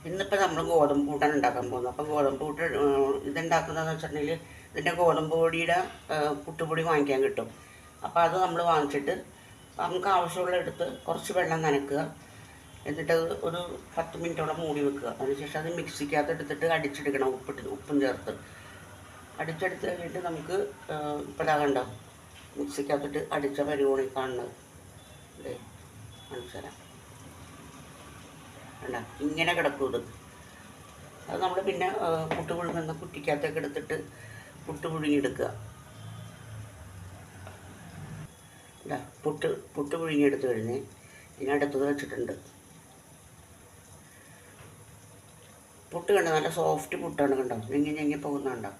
ഇന്നിപ്പോൾ നമ്മൾ ഗോതമ്പ് കൂട്ടാണ് ഉണ്ടാക്കാൻ പോകുന്നത്. അപ്പോൾ ഗോതമ്പ് കൂട്ട് ഇതുണ്ടാക്കുന്നതെന്ന് വെച്ചിട്ടുണ്ടെങ്കിൽ ഇതിൻ്റെ ഗോതമ്പ് പൊടിയുടെ പുട്ടുപൊടി വാങ്ങിക്കാൻ കിട്ടും. അപ്പോൾ അത് നമ്മൾ വാങ്ങിച്ചിട്ട് നമുക്ക് ആവശ്യമുള്ള എടുത്ത് കുറച്ച് വെള്ളം നനക്കുക. എന്നിട്ട് ഒരു 10 മിനിറ്റോളം മൂടി വെക്കുക. അതിനുശേഷം അത് മിക്സിക്കകത്ത് എടുത്തിട്ട് അടിച്ചെടുക്കണം. ഉപ്പും ചേർത്ത് അടിച്ചെടുത്ത് കഴിഞ്ഞിട്ട് നമുക്ക് ഇപ്പോൾ ഇതാ കണ്ടോ, മിക്സിക്കകത്തിട്ട് അടിച്ച പരിഗണി കാണുന്നത് കാണിച്ചു തരാം. വേണ്ട, ഇങ്ങനെ കിടക്കും ഇത്. അത് നമ്മൾ പിന്നെ പുട്ട് പുഴുങ്ങുന്ന കുറ്റിക്കകത്തേക്ക് എടുത്തിട്ട് പുട്ട് പുഴുങ്ങിയെടുക്കുക. പുട്ട് പുഴുങ്ങിയെടുത്ത് കഴിഞ്ഞ് ഇനി അടുത്തത് വെച്ചിട്ടുണ്ട്. പുട്ട് കണ്ടോ, നല്ല സോഫ്റ്റ് പുട്ടാണ്. കണ്ടോ, ഞെങ്ങി പോകുന്നുണ്ടോ,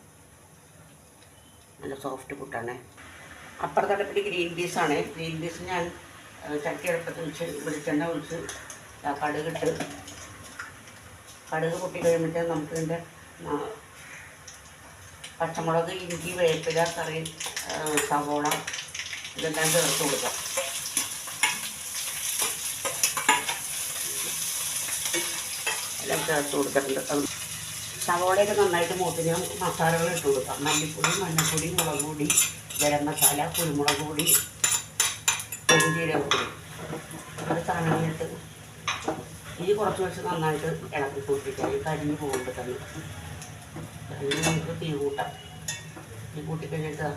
നല്ല സോഫ്റ്റ് പുട്ടാണ്. അപ്പുറത്തെ അടുപ്പിൽ ഗ്രീൻ പീസാണ്. ഗ്രീൻ പീസ് ഞാൻ ചട്ടി അടുപ്പത്ത് വെച്ച് വെളിച്ചെണ്ണ ഒഴിച്ച് കടുക് പൊട്ടി കഴിയുമ്പോഴത്തേക്കും നമുക്ക് ഇതിൻ്റെ പച്ചമുളക്, ഇഞ്ചി, വേപ്പില, കറി, സവോള ഇതെല്ലാം ചേർത്ത് കൊടുക്കാം. എല്ലാം ചേർത്ത് കൊടുത്തിട്ടുണ്ട്. സവോളയൊക്കെ നന്നായിട്ട് മൂത്ത് ഞാൻ മസാലകൾ ഇട്ട് കൊടുക്കാം. മല്ലിപ്പൊടി, മഞ്ഞൾപ്പൊടി, മുളക് പൊടി, ഗരം മസാല, കുരുമുളക് പൊടി, പെരുംജീരകപ്പൊടി, അത് തണങ്ങിയിട്ട് ഈ കുറച്ച് വെച്ച് നന്നായിട്ട് ഇളക്കി കൂട്ടിക്കാൻ കരിഞ്ഞ് പോകുമ്പോൾ തന്നെ അതിന് നമുക്ക് തീ കൂട്ടാം. തീ കൂട്ടിക്കഴിഞ്ഞിട്ട്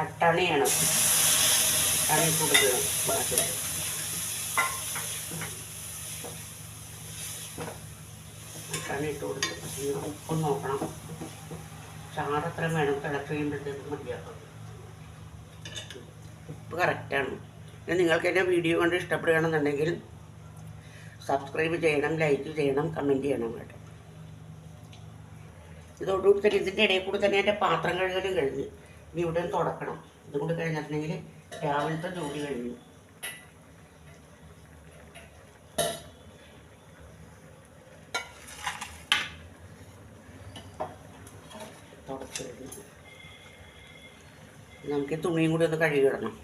അട്ടണിയാണ്, അട്ടണി കൊടുക്കണം. അട്ടണി ഇട്ട് കൊടുത്ത് ഉപ്പ് നോക്കണം. ചാറത്ര വേണം. തിളച്ച് കഴിയുമ്പോഴത്തേക്ക് മതിയാക്കാം. ഉപ്പ് കറക്റ്റാണ്. നിങ്ങൾക്ക് എൻ്റെ വീഡിയോ കണ്ട് ഇഷ്ടപ്പെടുകയാണെന്നുണ്ടെങ്കിൽ സബ്സ്ക്രൈബ് ചെയ്യണം, ലൈക്ക് ചെയ്യണം, കമൻറ്റ് ചെയ്യണം കേട്ടോ. ഇതോടുകൂടി തന്നെ ഇതിൻ്റെ ഇടയിൽ കൂടി തന്നെ എൻ്റെ പാത്രം കഴുകലും കഴിഞ്ഞ് ഇനി ഇവിടെ തുടക്കണം. ഇതും കൂടി കഴിഞ്ഞിട്ടുണ്ടെങ്കിൽ രാവിലത്തെ ജോലി കഴിഞ്ഞു. തുടച്ച് കഴിഞ്ഞു. നമുക്ക് തുണിയും കൂടി ഒന്ന് കഴുകിയിടണം.